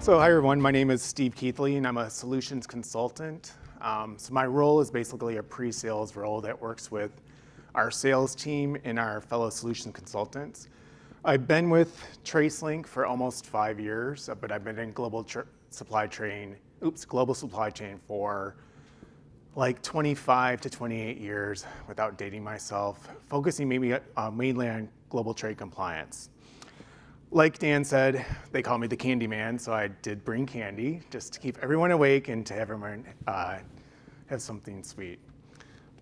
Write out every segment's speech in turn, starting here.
So hi everyone, my name is Steve Keighley and I'm a solutions consultant. So my role is basically a pre-sales role that works with our sales team and our fellow solution consultants. I've been with TraceLink for almost 5 years, but I've been in global supply chain for like 25 to 28 years without dating myself, focusing mainly on global trade compliance. Like Dan said, they call me the candy man, so I did bring candy just to keep everyone awake and to have everyone have something sweet.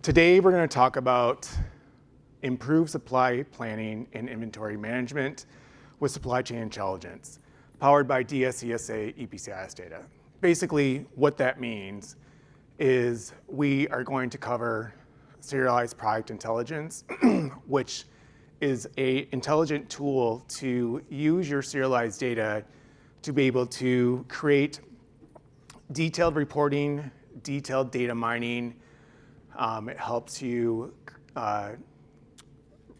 Today we're going to talk about improved supply planning and inventory management with supply chain intelligence, powered by DSCSA EPCIS data. Basically, what that means is we are going to cover Serialized Product Intelligence, which is an intelligent tool to use your serialized data to be able to create detailed reporting, detailed data mining. It helps you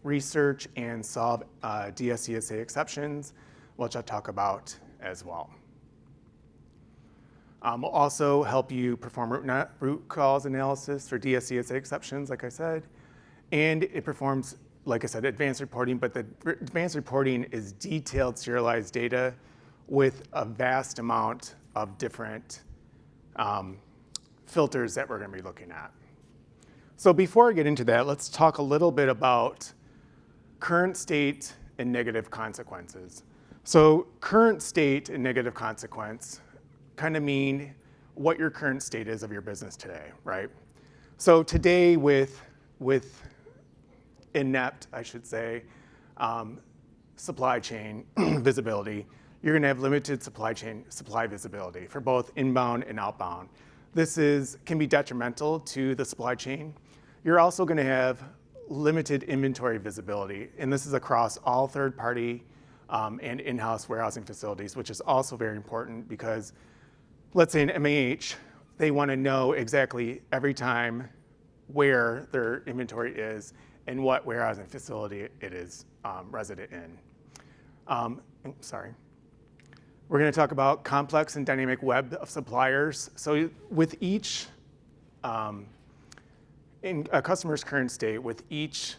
research and solve DSCSA exceptions, which I'll talk about as well. We'll also help you perform root cause analysis for DSCSA exceptions, like I said, and it performs, like I said, advanced reporting, but the advanced reporting is detailed serialized data with a vast amount of different filters that we're going to be looking at. So before I get into that, let's talk a little bit about current state and negative consequences. So current state and negative consequence kind of mean what your current state is of your business today, right? So today with inept, I should say, supply chain visibility, you're going to have limited supply visibility for both inbound and outbound. This can be detrimental to the supply chain. You're also going to have limited inventory visibility, and this is across all third-party and in-house warehousing facilities, which is also very important because, let's say in MAH, they want to know exactly every time where their inventory is and what warehousing facility it is resident in. We're going to talk about complex and dynamic web of suppliers. So with each, in a customer's current state, with each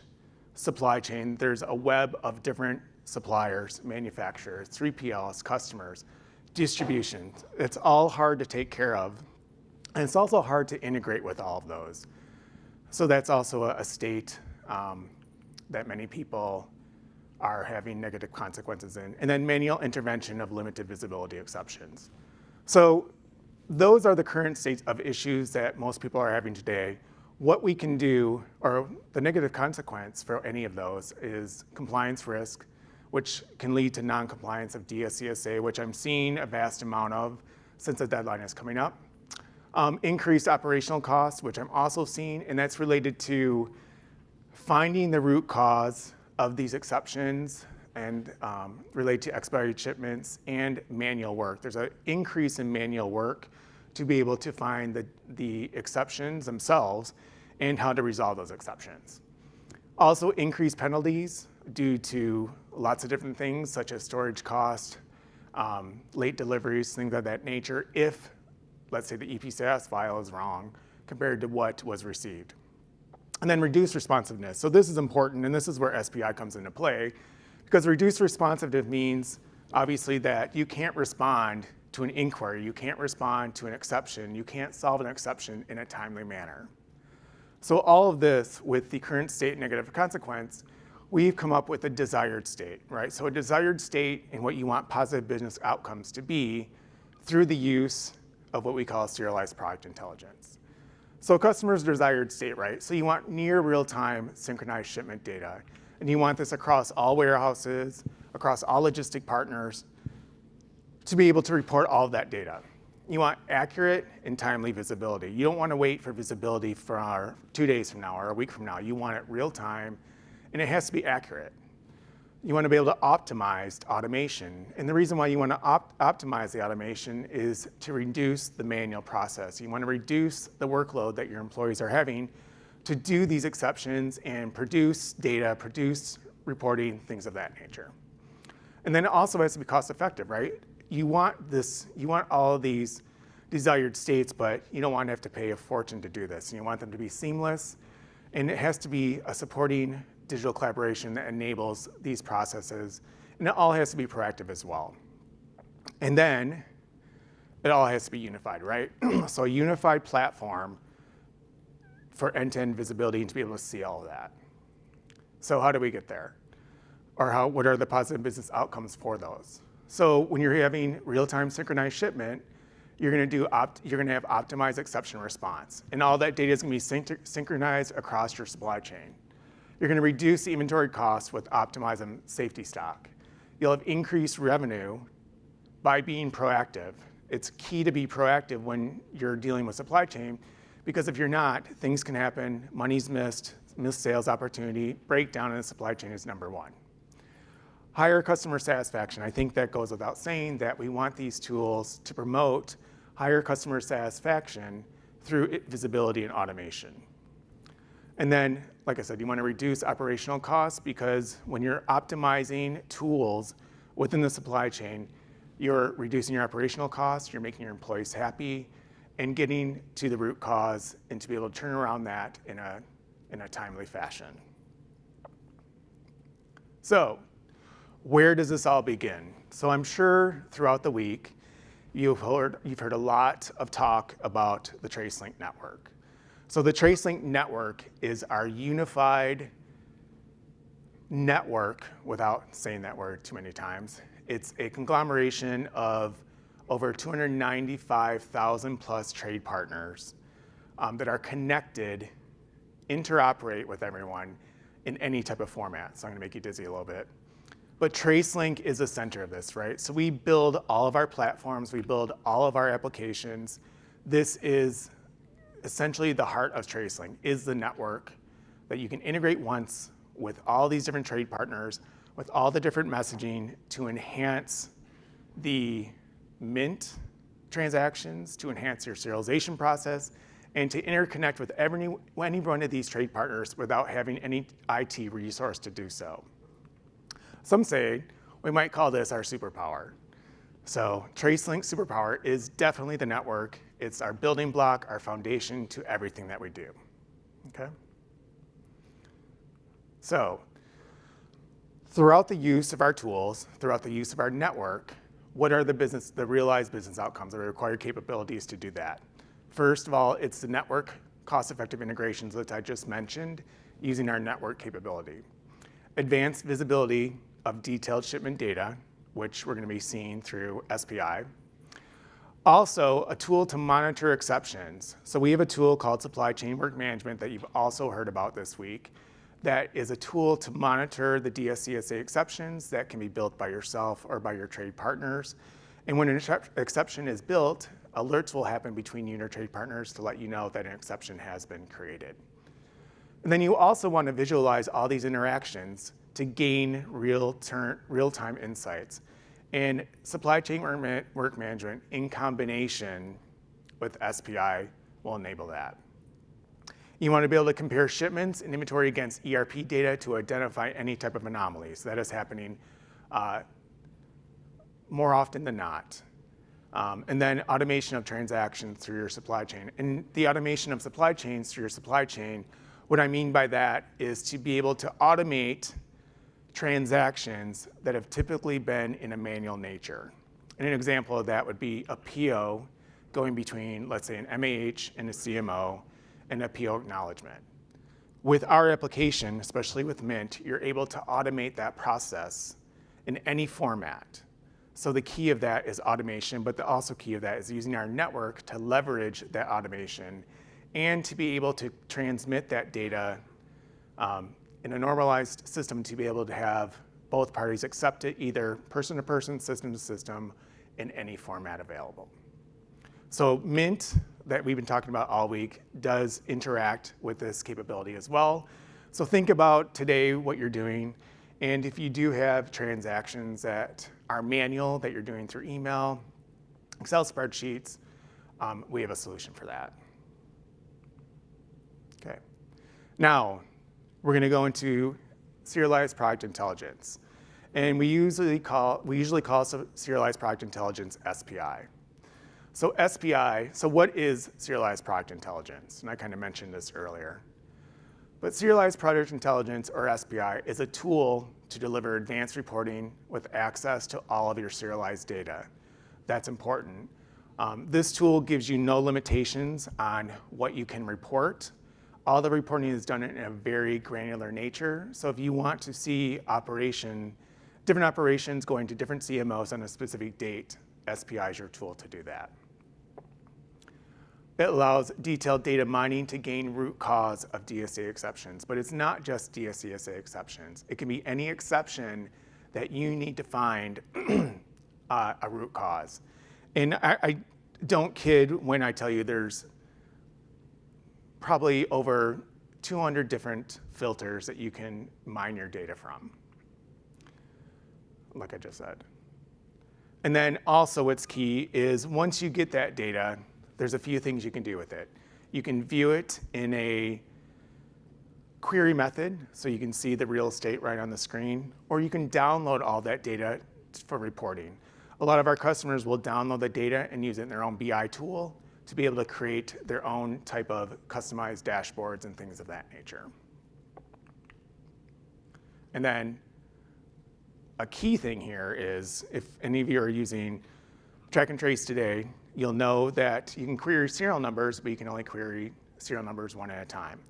supply chain, there's a web of different suppliers, manufacturers, 3PLs, customers, distribution. It's all hard to take care of, and it's also hard to integrate with all of those. So that's also a state that many people are having negative consequences in. And then manual intervention of limited visibility exceptions. So those are the current states of issues that most people are having today. What we can do, or the negative consequence for any of those, is compliance risk, which can lead to non-compliance of DSCSA, which I'm seeing a vast amount of since the deadline is coming up. Increased operational costs, which I'm also seeing, and that's related to finding the root cause of these exceptions and relate to expedited shipments and manual work. There's an increase in manual work to be able to find the exceptions themselves and how to resolve those exceptions. Also, increased penalties due to lots of different things, such as storage cost, late deliveries, things of that nature, if, let's say, the EPCIS file is wrong compared to what was received. And then reduced responsiveness. So this is important, and this is where SPI comes into play, because reduced responsiveness means, obviously, that you can't respond to an inquiry, you can't respond to an exception, you can't solve an exception in a timely manner. So all of this, with the current state negative consequence, we've come up with a desired state, right? So a desired state and what you want positive business outcomes to be through the use of what we call serialized product intelligence. So customer's desired state, right? So you want near real-time synchronized shipment data, and you want this across all warehouses, across all logistic partners, to be able to report all of that data. You want accurate and timely visibility. You don't want to wait for visibility for 2 days from now or a week from now. You want it real time, and it has to be accurate. You want to be able to optimize automation. And the reason why you want to optimize the automation is to reduce the manual process. You want to reduce the workload that your employees are having to do these exceptions and produce data, produce reporting, things of that nature. And then it also has to be cost effective, right? you want all of these desired states, but you don't want to have to pay a fortune to do this. You want them to be seamless, and it has to be a supporting digital collaboration that enables these processes, and it all has to be proactive as well. And then it all has to be unified, right? So a unified platform for end-to-end visibility and to be able to see all of that. So how do we get there? Or what are the positive business outcomes for those? So when you're having real-time synchronized shipment, you're going to have optimized exception response, and all that data is going to be synchronized across your supply chain. You're going to reduce the inventory costs with optimizing safety stock. You'll have increased revenue by being proactive. It's key to be proactive when you're dealing with supply chain, because if you're not, things can happen, money's missed sales opportunity, breakdown in the supply chain is number one. Higher customer satisfaction. I think that goes without saying that we want these tools to promote higher customer satisfaction through visibility and automation. And then, like I said, you want to reduce operational costs, because when you're optimizing tools within the supply chain, you're reducing your operational costs, you're making your employees happy, and getting to the root cause and to be able to turn around that in a timely fashion. So, where does this all begin? So I'm sure throughout the week, you've heard a lot of talk about the TraceLink network. So the TraceLink network is our unified network, without saying that word too many times. It's a conglomeration of over 295,000 plus trade partners that are connected, interoperate with everyone in any type of format. So I'm gonna make you dizzy a little bit. But TraceLink is the center of this, right? So we build all of our platforms, we build all of our applications. This is essentially the heart of TraceLink, is the network that you can integrate once with all these different trade partners, with all the different messaging to enhance the mint transactions, to enhance your serialization process, and to interconnect with any one of these trade partners without having any IT resource to do so. Some say we might call this our superpower. So TraceLink superpower is definitely the network. It's our building block, our foundation to everything that we do, okay? So throughout the use of our tools, throughout the use of our network, what are the realized business outcomes, the required capabilities to do that? First of all, it's the network cost-effective integrations that I just mentioned using our network capability. Advanced visibility of detailed shipment data, which we're going to be seeing through SPI. Also, a tool to monitor exceptions. So we have a tool called Supply Chain Work Management that you've also heard about this week. That is a tool to monitor the DSCSA exceptions that can be built by yourself or by your trade partners. And when an exception is built, alerts will happen between you and your trade partners to let you know that an exception has been created. And then you also want to visualize all these interactions to gain real-time insights. And supply chain work management in combination with SPI will enable that. You want to be able to compare shipments and inventory against ERP data to identify any type of anomalies. That is happening more often than not. And then automation of transactions through your supply chain. And the automation of supply chains through your supply chain, what I mean by that is to be able to automate transactions that have typically been in a manual nature. And an example of that would be a PO going between, let's say, an MAH and a CMO, and a PO acknowledgement. With our application, especially with Mint, you're able to automate that process in any format. So the key of that is automation, but the also key of that is using our network to leverage that automation and to be able to transmit that data in a normalized system to be able to have both parties accept it, either person to person, system to system, in any format available. So Mint, that we've been talking about all week, does interact with this capability as well. So think about today what you're doing, and if you do have transactions that are manual, that you're doing through email, Excel spreadsheets, we have a solution for that. Okay. Now, we're going to go into Serialized Product Intelligence. And we usually call Serialized Product Intelligence SPI. So SPI, so what is Serialized Product Intelligence? And I kind of mentioned this earlier. But Serialized Product Intelligence, or SPI, is a tool to deliver advanced reporting with access to all of your serialized data. That's important. This tool gives you no limitations on what you can report. All the reporting is done in a very granular nature. So if you want to see different operations going to different CMOs on a specific date, SPI is your tool to do that. It allows detailed data mining to gain root cause of DSCSA exceptions, but it's not just DSCSA exceptions. It can be any exception that you need to find a root cause. And I don't kid when I tell you there's probably over 200 different filters that you can mine your data from, like I just said. And then also what's key is once you get that data, there's a few things you can do with it. You can view it in a query method, so you can see the real estate right on the screen, or you can download all that data for reporting. A lot of our customers will download the data and use it in their own BI tool to be able to create their own type of customized dashboards and things of that nature. And then a key thing here is if any of you are using track and trace today, you'll know that you can query serial numbers, but you can only query serial numbers one at a time.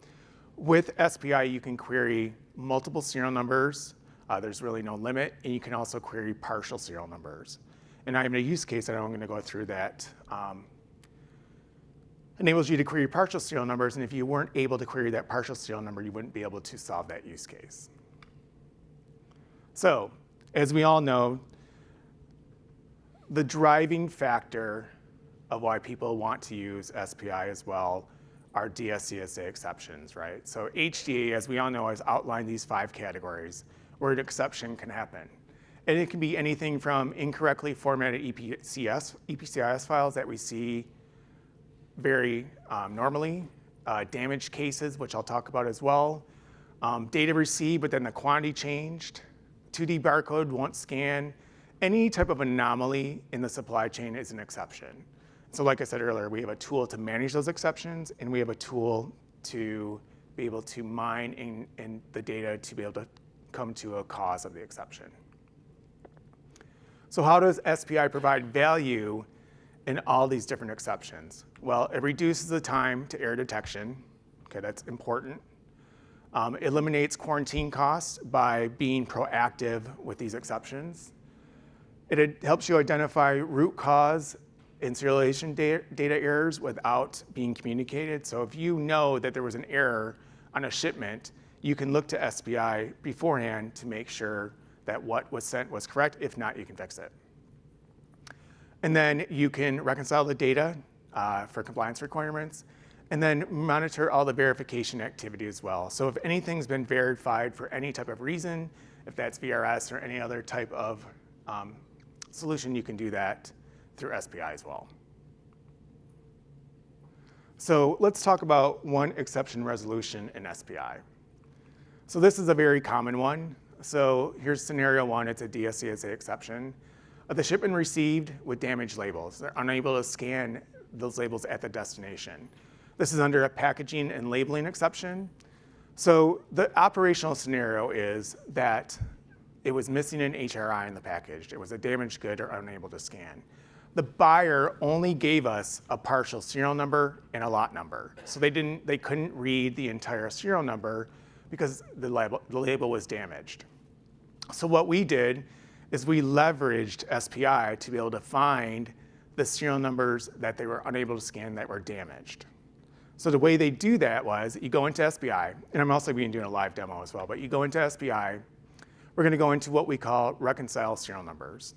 With SPI, you can query multiple serial numbers. There's really no limit, and you can also query partial serial numbers. And I have a use case that I'm going to go through that enables you to query partial serial numbers, and if you weren't able to query that partial serial number, you wouldn't be able to solve that use case. So, as we all know, the driving factor of why people want to use SPI as well are DSCSA exceptions, right? So HDA, as we all know, has outlined these 5 categories where an exception can happen. And it can be anything from incorrectly formatted EPCIS files that we see very normally, damaged cases, which I'll talk about as well, data received, but then the quantity changed, 2D barcode won't scan. Any type of anomaly in the supply chain is an exception. So like I said earlier, we have a tool to manage those exceptions, and we have a tool to be able to mine in the data to be able to come to a cause of the exception. So how does SPI provide value in all these different exceptions? Well, it reduces the time to error detection. Okay, that's important. Eliminates quarantine costs by being proactive with these exceptions. It helps you identify root cause in serialization data errors without being communicated. So if you know that there was an error on a shipment, you can look to SPI beforehand to make sure that what was sent was correct. If not, you can fix it. And then you can reconcile the data for compliance requirements, and then monitor all the verification activity as well. So if anything's been verified for any type of reason, if that's VRS or any other type of solution, you can do that through SPI as well. So let's talk about one exception resolution in SPI. So this is a very common one. So here's scenario 1, it's a DSCSA exception. The shipment received with damaged labels. They're unable to scan those labels at the destination. This is under a packaging and labeling exception. So the operational scenario is that it was missing an HRI in the package. It was a damaged good or unable to scan. The buyer only gave us a partial serial number and a lot number. So they couldn't read the entire serial number because the label was damaged. So what we did is we leveraged SPI to be able to find the serial numbers that they were unable to scan that were damaged. So the way they do that was you go into SPI, and I'm also going to be doing a live demo as well, but you go into SPI, we're going to go into what we call reconcile serial numbers.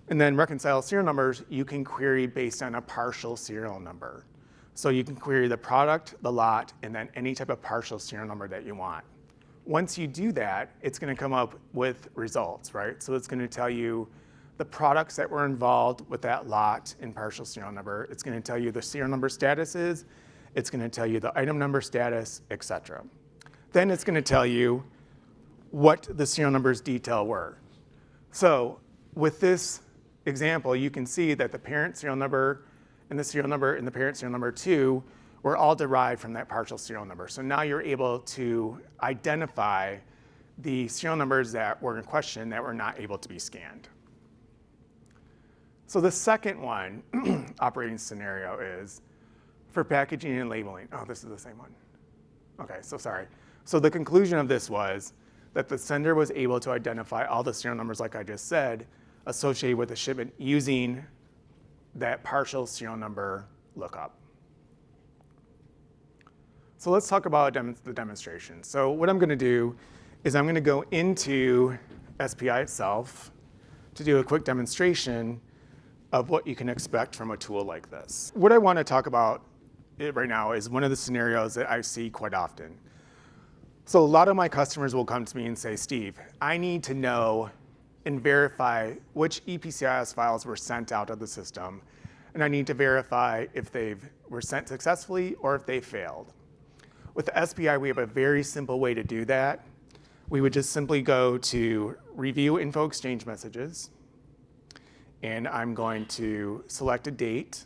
And then reconcile serial numbers, you can query based on a partial serial number. So you can query the product, the lot, and then any type of partial serial number that you want. Once you do that, it's going to come up with results, right? So it's going to tell you the products that were involved with that lot and partial serial number. It's going to tell you the serial number statuses. It's going to tell you the item number status, et cetera. Then it's going to tell you what the serial numbers detail were. So with this example, you can see that the parent serial number and the serial number and the parent serial number 2 were all derived from that partial serial number. So now you're able to identify the serial numbers that were in question that were not able to be scanned. So the second one, operating scenario, is for packaging and labeling. Oh, this is the same one. Okay, so sorry. So the conclusion of this was that the sender was able to identify all the serial numbers, like I just said, associated with the shipment using that partial serial number lookup. So let's talk about the demonstration. So what I'm going to do is I'm going to go into SPI itself to do a quick demonstration of what you can expect from a tool like this. What I want to talk about right now is one of the scenarios that I see quite often. So a lot of my customers will come to me and say, Steve, I need to know and verify which EPCIS files were sent out of the system, and I need to verify if they were sent successfully or if they failed. With the SPI, we have a very simple way to do that. We would just simply go to Review Info Exchange Messages, and I'm going to select a date.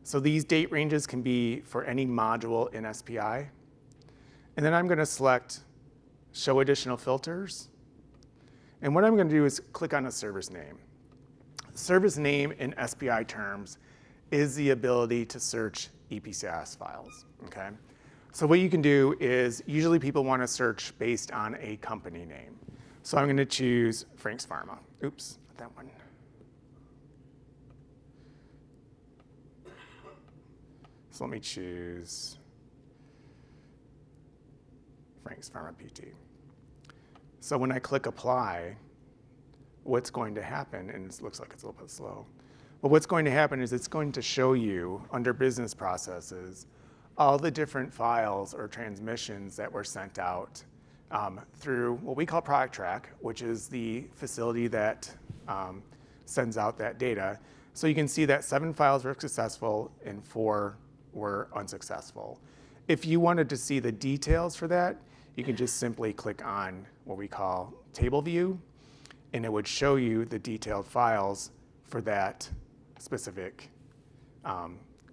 So these date ranges can be for any module in SPI. And then I'm going to select Show Additional Filters. And what I'm going to do is click on a service name. Service name in SPI terms is the ability to search EPCIS files, okay? So what you can do is, usually people want to search based on a company name. So I'm going to choose Frank's Pharma. Oops, not that one. So let me choose Frank's Pharma PT. So when I click apply, what's going to happen, and it looks like it's a little bit slow, but what's going to happen is it's going to show you under business processes all the different files or transmissions that were sent out through what we call Product Track, which is the facility that sends out that data. So you can see that 7 files were successful and 4 were unsuccessful. If you wanted to see the details for that, you can just simply click on what we call Table View, and it would show you the detailed files for that specific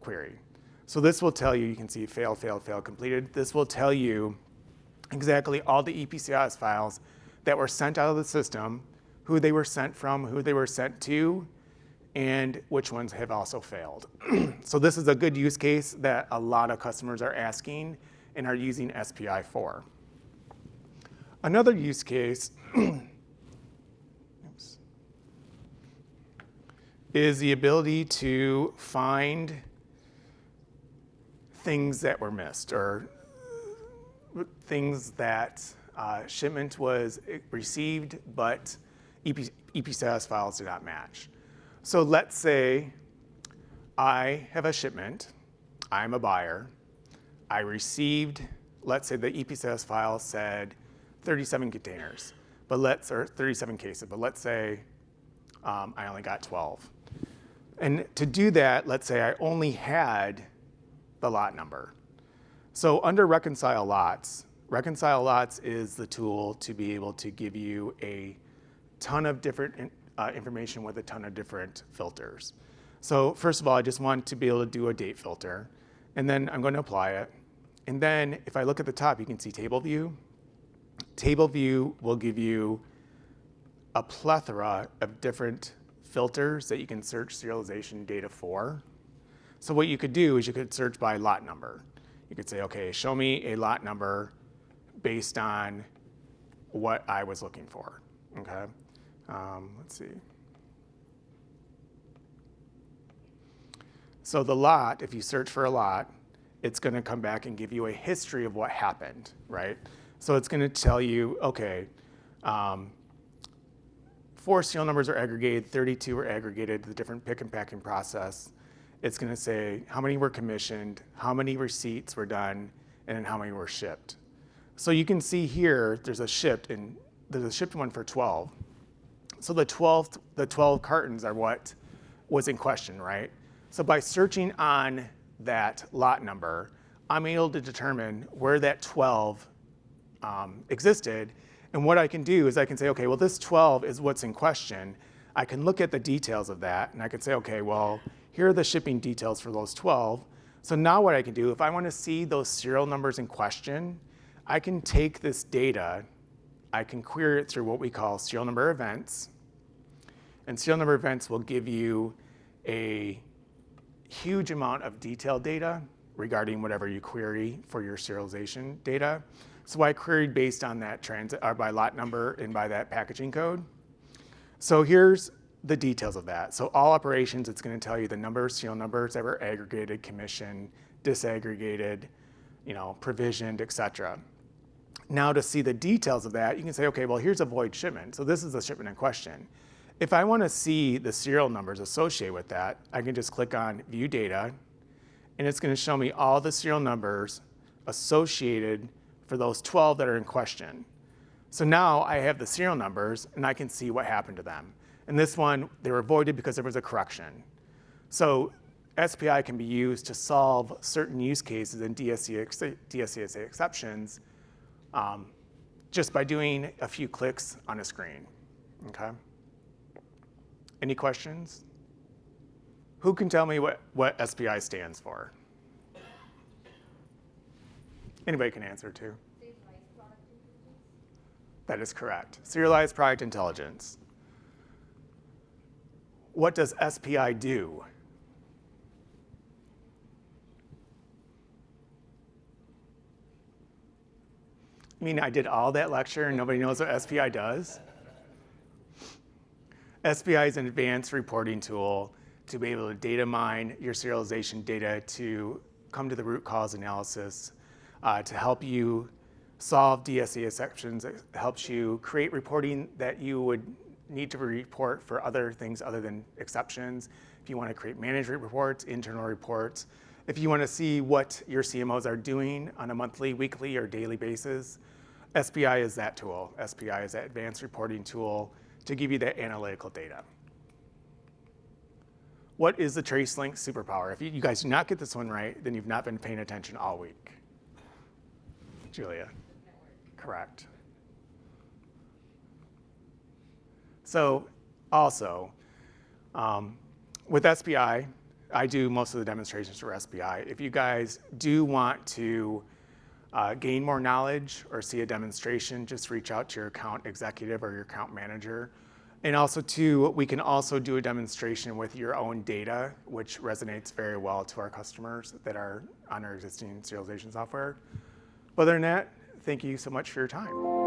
query. So this will tell you, you can see failed, failed, failed, completed. This will tell you exactly all the EPCIS files that were sent out of the system, who they were sent from, who they were sent to, and which ones have also failed. So this is a good use case that a lot of customers are asking and are using SPI for. Another use case is the ability to find things that were missed, or things that shipment was received, but EPCIS files did not match. So let's say I have a shipment, I'm a buyer, I received, let's say the EPCIS file said 37 containers, or 37 cases, but let's say I only got 12. And to do that, let's say I only had the lot number. So under Reconcile Lots is the tool to be able to give you a ton of different information with a ton of different filters. So first of all, I just want to be able to do a date filter, and then I'm going to apply it. And then if I look at the top, you can see Table View. Table View will give you a plethora of different filters that you can search serialization data for. So what you could do is you could search by lot number. You could say, okay, show me a lot number based on what I was looking for, okay? Let's see. So the lot, if you search for a lot, it's going to come back and give you a history of what happened, right? So it's going to tell you, okay, 4 serial numbers are aggregated, 32 are aggregated, the different pick and packing process. It's going to say how many were commissioned, how many receipts were done, and then how many were shipped. So you can see here, there's a shipped one for 12. So the 12 cartons are what was in question, right? So by searching on that lot number, I'm able to determine where that 12 existed, And what I can do is I can say, okay, well, this 12 is what's in question. I can look at the details of that, and I can say, okay, well, here are the shipping details for those 12. So now what I can do, if I want to see those serial numbers in question, I can take this data, I can query it through what we call serial number events. And serial number events will give you a huge amount of detailed data regarding whatever you query for your serialization data. So I queried based on that transit, or by lot number and by that packaging code. So here's the details of that. So all operations, it's going to tell you the number of serial numbers that were aggregated, commissioned, disaggregated, provisioned, et cetera. Now to see the details of that, you can say, okay, well, here's a void shipment. So this is the shipment in question. If I want to see the serial numbers associated with that, I can just click on View Data, and it's going to show me all the serial numbers associated for those 12 that are in question. So now I have the serial numbers, and I can see what happened to them. In this one, they were voided because there was a correction. So SPI can be used to solve certain use cases in DSCSA exceptions just by doing a few clicks on a screen, okay? Any questions? Who can tell me what SPI stands for? Anybody can answer too. Serialized Product Intelligence. That is correct. Serialized Product Intelligence. What does SPI do? You mean I did all that lecture and nobody knows what SPI does? SPI is an advanced reporting tool to be able to data mine your serialization data to come to the root cause analysis, to help you solve DSCSA exceptions. It helps you create reporting that you would need to report for other things other than exceptions. If you want to create management reports, internal reports, if you want to see what your CMOs are doing on a monthly, weekly, or daily basis, SPI is that tool. SPI is that advanced reporting tool to give you that analytical data. What is the TraceLink superpower? If you guys do not get this one right, then you've not been paying attention all week. Julia. Correct. So also, with SPI, I do most of the demonstrations for SPI. If you guys do want to gain more knowledge or see a demonstration, just reach out to your account executive or your account manager. And also too, we can also do a demonstration with your own data, which resonates very well to our customers that are on our existing serialization software. Other than that, thank you so much for your time.